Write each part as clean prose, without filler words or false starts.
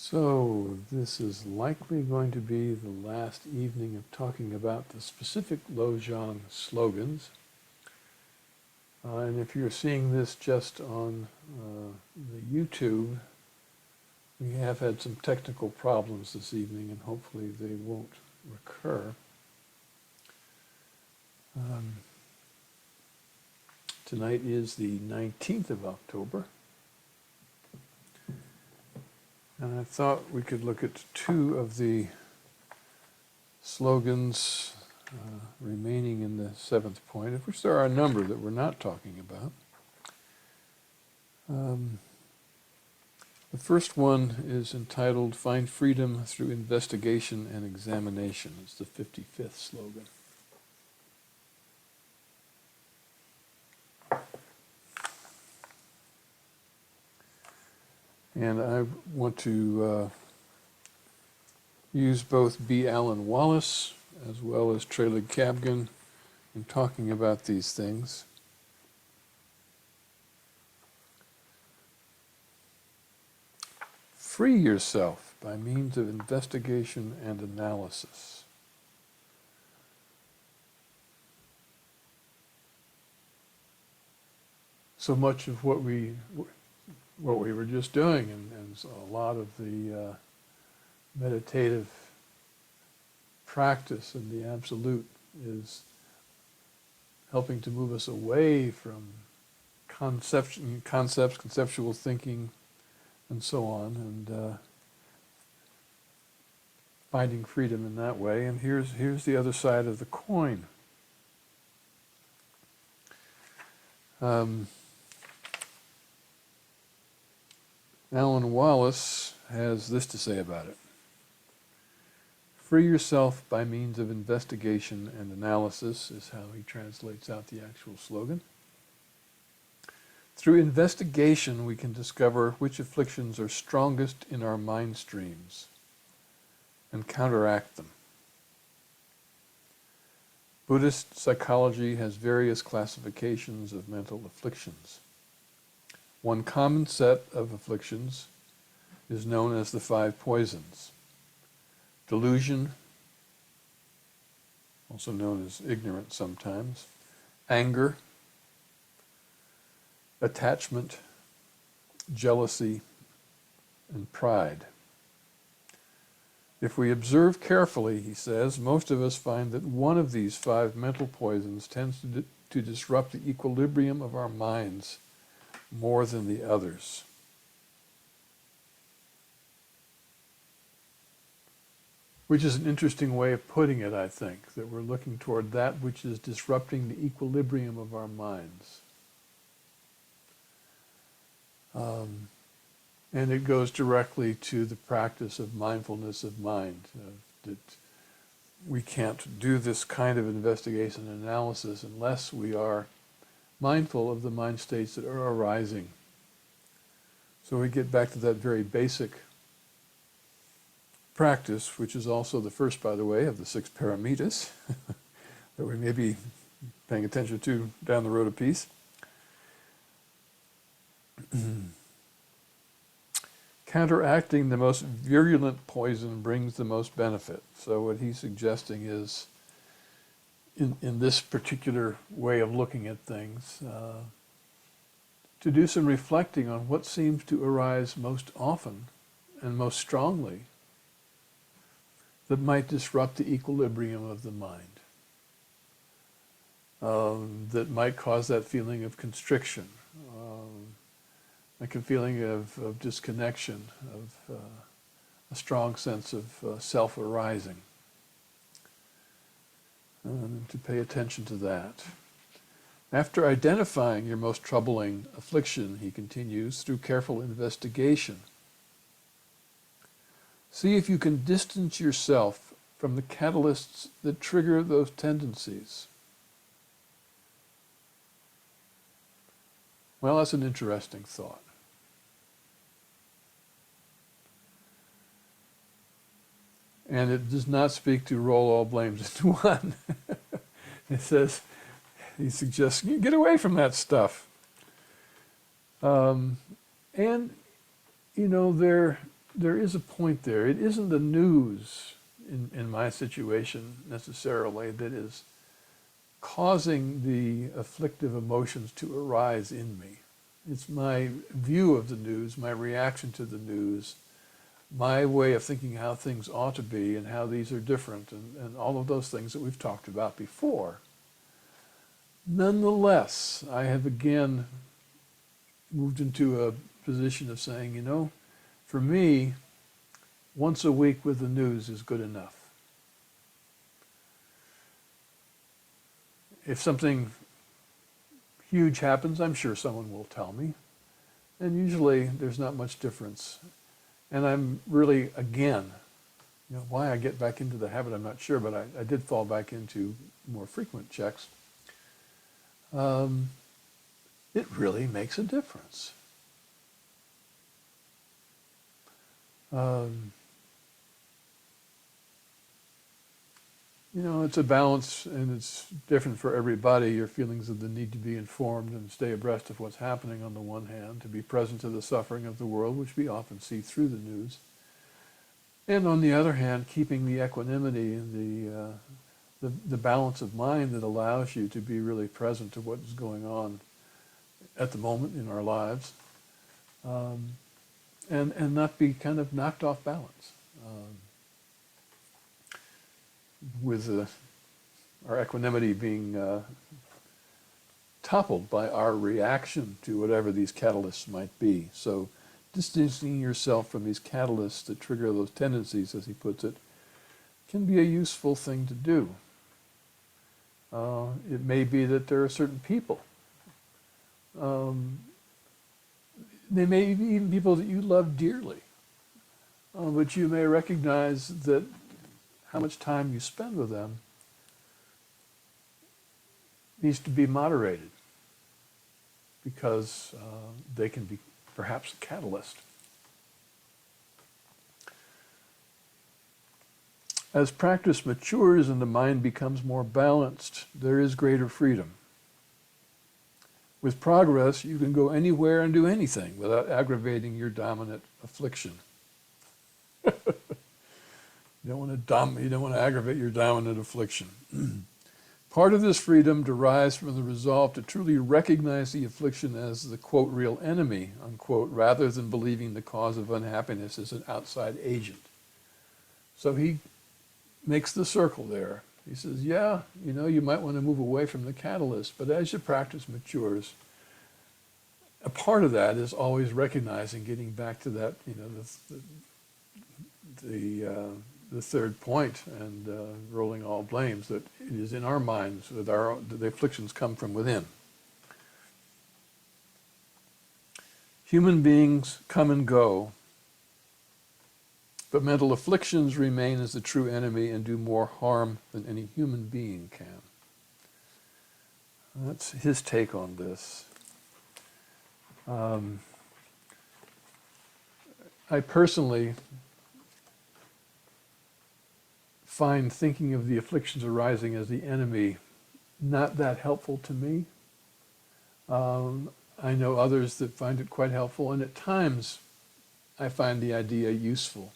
So this is likely going to be the last evening of talking about the specific Lojong slogans. And if you're seeing this just on the YouTube, we have had some technical problems this evening, and hopefully they won't recur. Tonight is the 19th of October. And I thought we could look at two of the slogans remaining in the seventh point, of which there are a number that we're not talking about. The first one is entitled "Find Freedom Through Investigation and Examination." It's the 55th slogan. And I want to use both B. Alan Wallace as well as Trelig Cabgan in talking about these things. Free yourself by means of investigation and analysis. So much of what we were just doing, and so a lot of the meditative practice in the Absolute is helping to move us away from concepts, conceptual thinking, and so on, and finding freedom in that way. And here's the other side of the coin. Alan Wallace has this to say about it. Free yourself by means of investigation and analysis is how he translates out the actual slogan. Through investigation, we can discover which afflictions are strongest in our mind streams and counteract them. Buddhist psychology has various classifications of mental afflictions. One common set of afflictions is known as the five poisons. Delusion, also known as ignorance sometimes, anger, attachment, jealousy, and pride. If we observe carefully, he says, most of us find that one of these five mental poisons tends to disrupt the equilibrium of our minds more than the others. Which is an interesting way of putting it, I think, that we're looking toward that which is disrupting the equilibrium of our minds. And it goes directly to the practice of mindfulness of mind, that we can't do this kind of investigation and analysis unless we are mindful of the mind states that are arising. So we get back to that very basic practice, which is also the first, by the way, of the 6 paramitas that we may be paying attention to down the road a piece. Counteracting the most virulent poison brings the most benefit. So what he's suggesting is, in this particular way of looking at things, to do some reflecting on what seems to arise most often and most strongly that might disrupt the equilibrium of the mind, that might cause that feeling of constriction, like a feeling of disconnection, of a strong sense of self arising. And to pay attention to that. After identifying your most troubling affliction, he continues, through careful investigation, see if you can distance yourself from the catalysts that trigger those tendencies. Well, that's an interesting thought. And it does not speak to roll all blames into one. It says, he suggests, get away from that stuff. And, you know, there is a point there. It isn't the news in my situation necessarily that is causing the afflictive emotions to arise in me. It's my view of the news, my reaction to the news, my way of thinking how things ought to be and how these are different, and all of those things that we've talked about before. Nonetheless, I have again moved into a position of saying, for me, once a week with the news is good enough. If something huge happens, I'm sure someone will tell me. And usually there's not much difference. And I'm really, again, why I get back into the habit, I'm not sure, but I did fall back into more frequent checks. It really makes a difference. It's a balance, and it's different for everybody. Your feelings of the need to be informed and stay abreast of what's happening on the one hand, to be present to the suffering of the world, which we often see through the news. And on the other hand, keeping the equanimity and the balance of mind that allows you to be really present to what is going on at the moment in our lives, and not be kind of knocked off balance. With our equanimity being toppled by our reaction to whatever these catalysts might be. So distancing yourself from these catalysts that trigger those tendencies, as he puts it, can be a useful thing to do. It may be that there are certain people. They may be even people that you love dearly, but you may recognize that how much time you spend with them needs to be moderated, because they can be perhaps a catalyst. As practice matures and the mind becomes more balanced, there is greater freedom. With progress, you can go anywhere and do anything without aggravating your dominant affliction. You don't want to aggravate your dominant affliction. Part of this freedom derives from the resolve to truly recognize the affliction as the, quote, real enemy, unquote, rather than believing the cause of unhappiness is an outside agent. So he makes the circle there. He says, you might want to move away from the catalyst, but as your practice matures, a part of that is always recognizing, getting back to that, the third point, and rolling all blames, that it is in our minds that the afflictions come from within. Human beings come and go, but mental afflictions remain as the true enemy and do more harm than any human being can. That's his take on this. I personally find thinking of the afflictions arising as the enemy not that helpful to me. I know others that find it quite helpful, and at times I find the idea useful.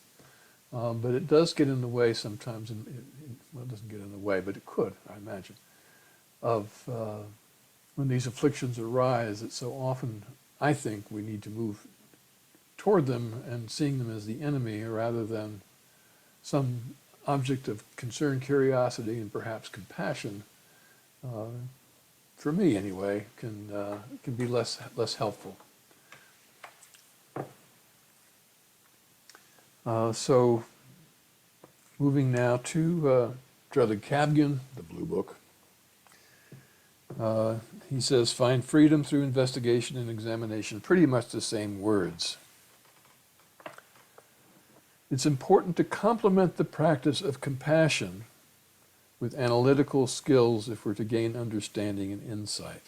But it does get in the way sometimes, well, it doesn't get in the way, but it could, I imagine, of when these afflictions arise, that so often I think we need to move toward them and seeing them as the enemy rather than some object of concern, curiosity, and perhaps compassion. For me anyway, can be less helpful. So, moving now to Drellig Kabgan, the Blue Book. He says, find freedom through investigation and examination. Pretty much the same words. It's important to complement the practice of compassion with analytical skills if we're to gain understanding and insight.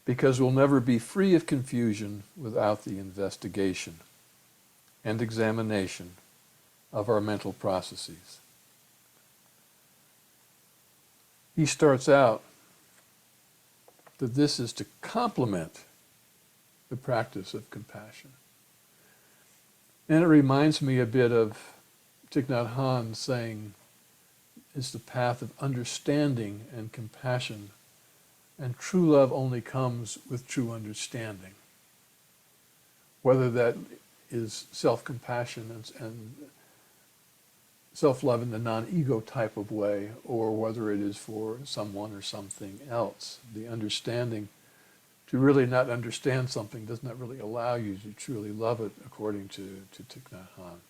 Because we'll never be free of confusion without the investigation and examination of our mental processes. He starts out that this is to complement the practice of compassion. And it reminds me a bit of Thich Nhat Hanh saying, it's the path of understanding and compassion, and true love only comes with true understanding. Whether that is self-compassion and self-love in the non-ego type of way, or whether it is for someone or something else. The understanding, to really not understand something does not really allow you to truly love it, according to Thich Nhat Hanh.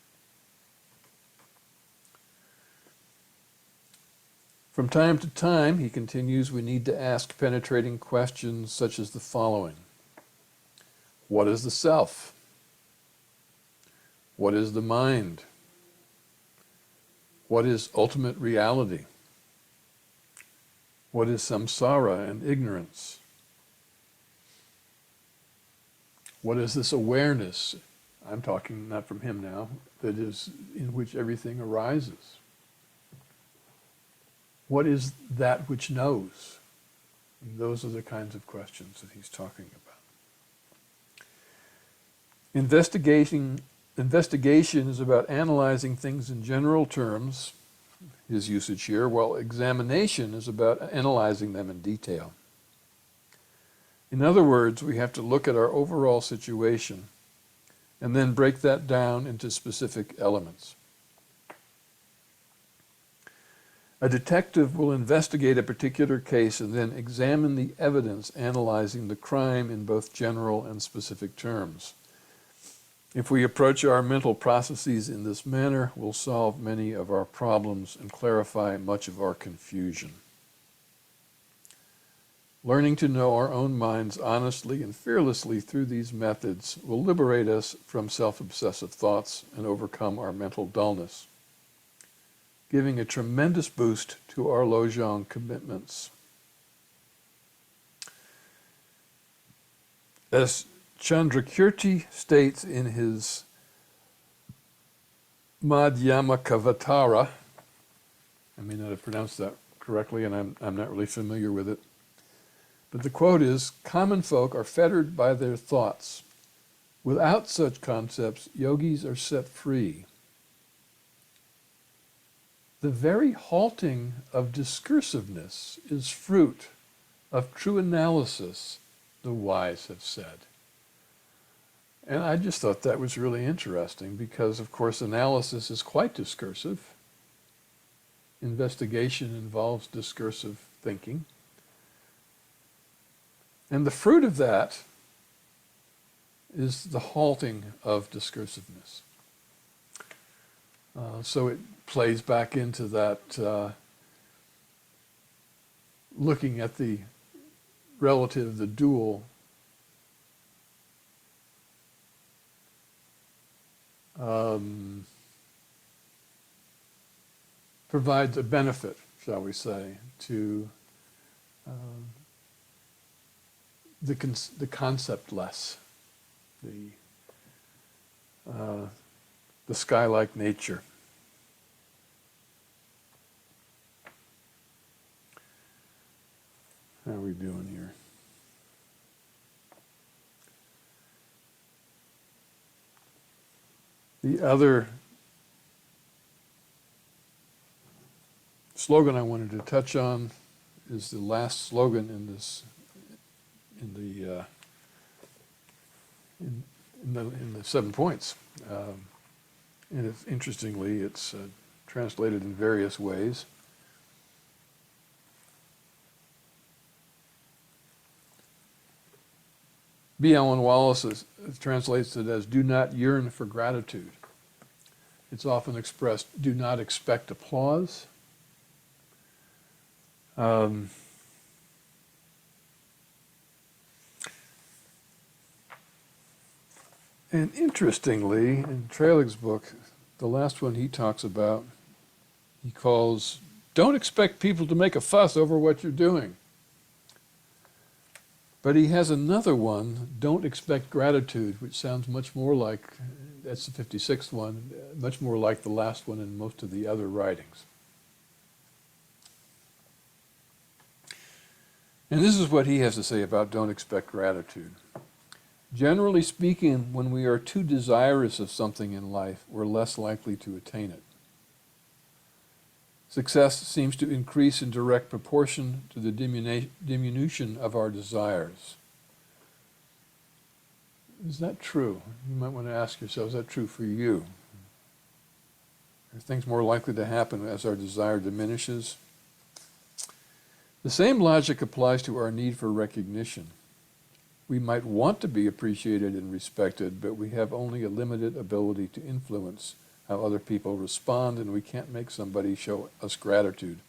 From time to time, he continues, we need to ask penetrating questions such as the following. What is the self? What is the mind? What is ultimate reality? What is samsara and ignorance? What is this awareness, I'm talking not from him now, that is in which everything arises? What is that which knows? And those are the kinds of questions that he's talking about. Investigation is about analyzing things in general terms, his usage here, while examination is about analyzing them in detail. In other words, we have to look at our overall situation and then break that down into specific elements. A detective will investigate a particular case and then examine the evidence analyzing the crime in both general and specific terms. If we approach our mental processes in this manner, we'll solve many of our problems and clarify much of our confusion. Learning to know our own minds honestly and fearlessly through these methods will liberate us from self-obsessive thoughts and overcome our mental dullness, giving a tremendous boost to our Lojong commitments. As Chandrakirti states in his Madhyamakavattara, I may not have pronounced that correctly, and I'm not really familiar with it, but the quote is, common folk are fettered by their thoughts. Without such concepts, yogis are set free. The very halting of discursiveness is fruit of true analysis, the wise have said. And I just thought that was really interesting because, of course, analysis is quite discursive. Investigation involves discursive thinking. And the fruit of that is the halting of discursiveness. So it plays back into that looking at the relative, the dual, provides a benefit, shall we say, to the concept-less, the sky-like nature. How are we doing here? The other slogan I wanted to touch on is the last slogan in this, in the 7 points. And interestingly, it's translated in various ways. B. Allen Wallace translates it as, do not yearn for gratitude. It's often expressed, do not expect applause. And interestingly, in Tralig's book, the last one he talks about, he calls, don't expect people to make a fuss over what you're doing. But he has another one, don't expect gratitude, which sounds much more like, that's the 56th one, much more like the last one in most of the other writings. And this is what he has to say about don't expect gratitude. Generally speaking, when we are too desirous of something in life, we're less likely to attain it. Success seems to increase in direct proportion to the diminution of our desires. Is that true? You might want to ask yourself, is that true for you? Are things more likely to happen as our desire diminishes? The same logic applies to our need for recognition. We might want to be appreciated and respected, but we have only a limited ability to influence how other people respond, and we can't make somebody show us gratitude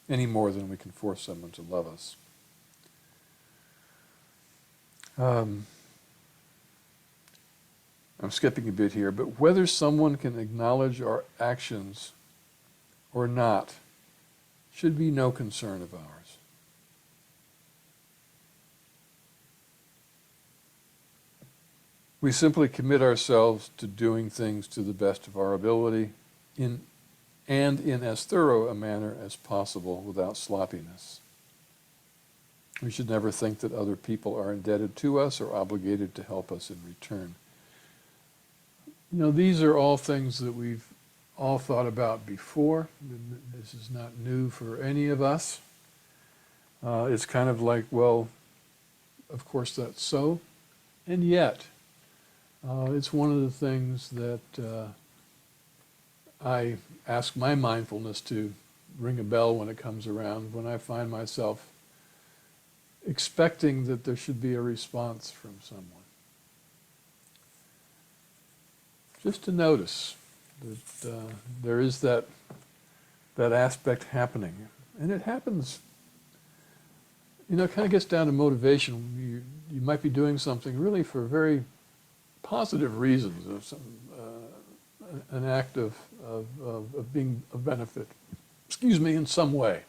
any more than we can force someone to love us. I'm skipping a bit here, but whether someone can acknowledge our actions or not should be no concern of ours. We simply commit ourselves to doing things to the best of our ability in as thorough a manner as possible without sloppiness. We should never think that other people are indebted to us or obligated to help us in return. You know, these are all things that we've all thought about before. This is not new for any of us. It's kind of like, well, of course that's so, and yet it's one of the things that I ask my mindfulness to ring a bell when it comes around, when I find myself expecting that there should be a response from someone. Just to notice that there is that aspect happening. And it happens, you know, it kind of gets down to motivation. You might be doing something really for very positive reasons, an act of being of benefit, in some way.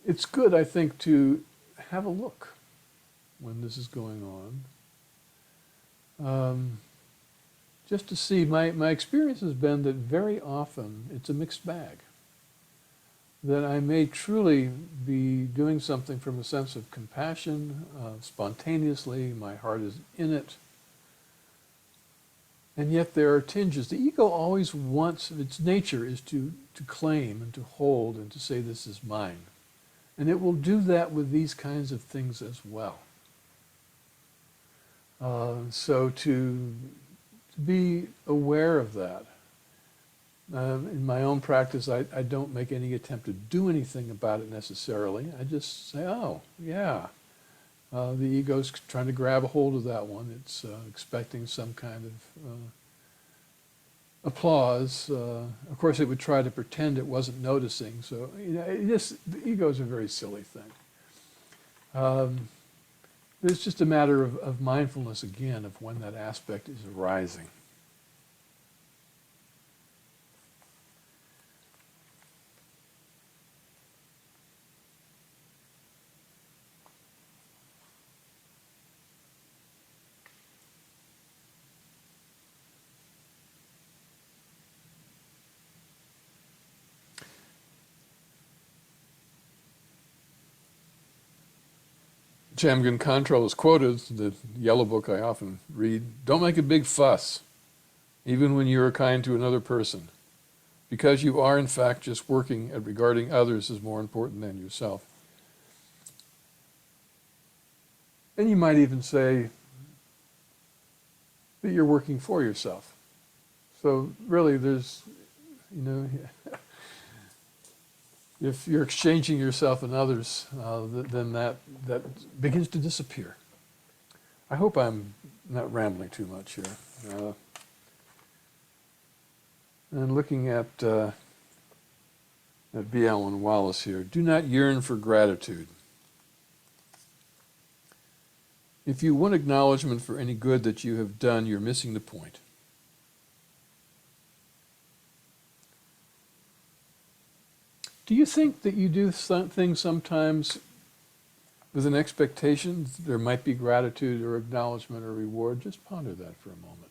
It's good, I think, to have a look when this is going on. Just to see, my experience has been that very often it's a mixed bag. That I may truly be doing something from a sense of compassion, spontaneously, my heart is in it. And yet there are tinges. The ego always wants, its nature is to claim and to hold and to say this is mine. And it will do that with these kinds of things as well. So to be aware of that. In my own practice, I don't make any attempt to do anything about it necessarily. I just say, oh, yeah, the ego's trying to grab a hold of that one. It's expecting some kind of applause. Of course, it would try to pretend it wasn't noticing. So, you know, the ego is a very silly thing. It's just a matter of mindfulness, again, of when that aspect is arising. Jamgon Khantrul is quoted, the yellow book I often read, don't make a big fuss, even when you are kind to another person, because you are in fact just working at regarding others as more important than yourself. And you might even say that you're working for yourself. So really there's, you know, if you're exchanging yourself and others, then that begins to disappear. I hope I'm not rambling too much here. And looking at B. Alan Wallace here, do not yearn for gratitude. If you want acknowledgement for any good that you have done, you're missing the point. Do you think that you do things sometimes with an expectation there might be gratitude or acknowledgement or reward, just ponder that for a moment.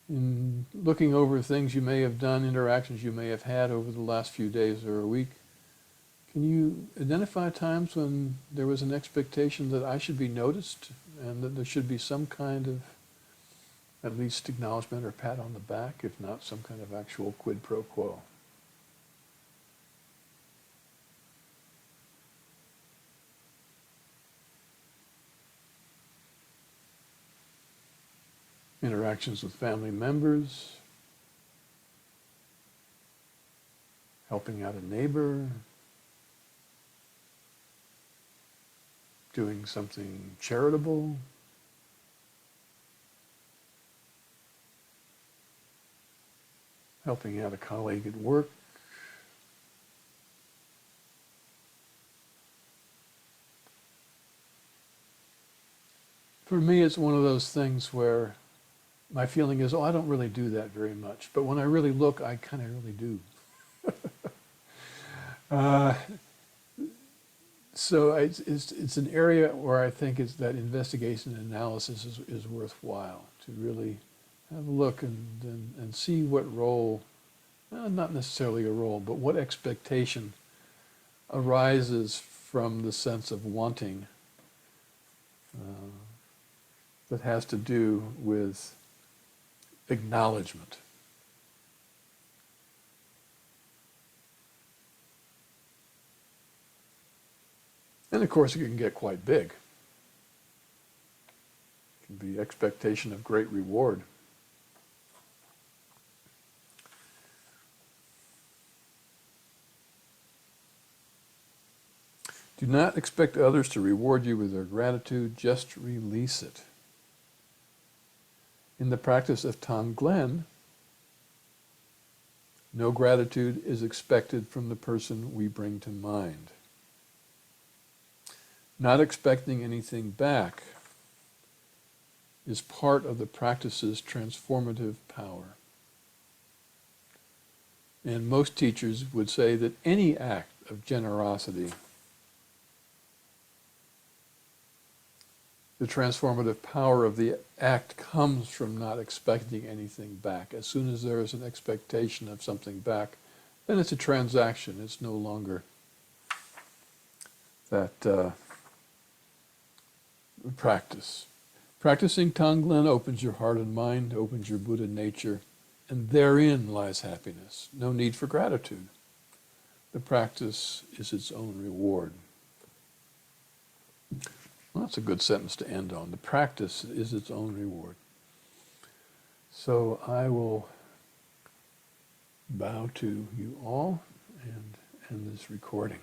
In looking over things you may have done, interactions you may have had over the last few days or a week, can you identify times when there was an expectation that I should be noticed and that there should be some kind of at least acknowledgement or pat on the back, if not some kind of actual quid pro quo? Interactions with family members, helping out a neighbor, doing something charitable, helping out a colleague at work. For me, it's one of those things where my feeling is, oh, I don't really do that very much. But when I really look, I kind of really do. uh, so it's an area where I think it's that investigation and analysis is worthwhile, to really have a look and see what role, not necessarily a role, but what expectation arises from the sense of wanting that has to do with acknowledgement. And of course, it can get quite big. It can be expectation of great reward. Do not expect others to reward you with their gratitude, just release it. In the practice of Tonglen, no gratitude is expected from the person we bring to mind. Not expecting anything back is part of the practice's transformative power. And most teachers would say that any act of generosity, the transformative power of the act comes from not expecting anything back. As soon as there is an expectation of something back, then it's a transaction. It's no longer that practice. Practicing Tonglen opens your heart and mind, opens your Buddha nature, and therein lies happiness. No need for gratitude. The practice is its own reward. Well, that's a good sentence to end on. The practice is its own reward. So I will bow to you all and end this recording.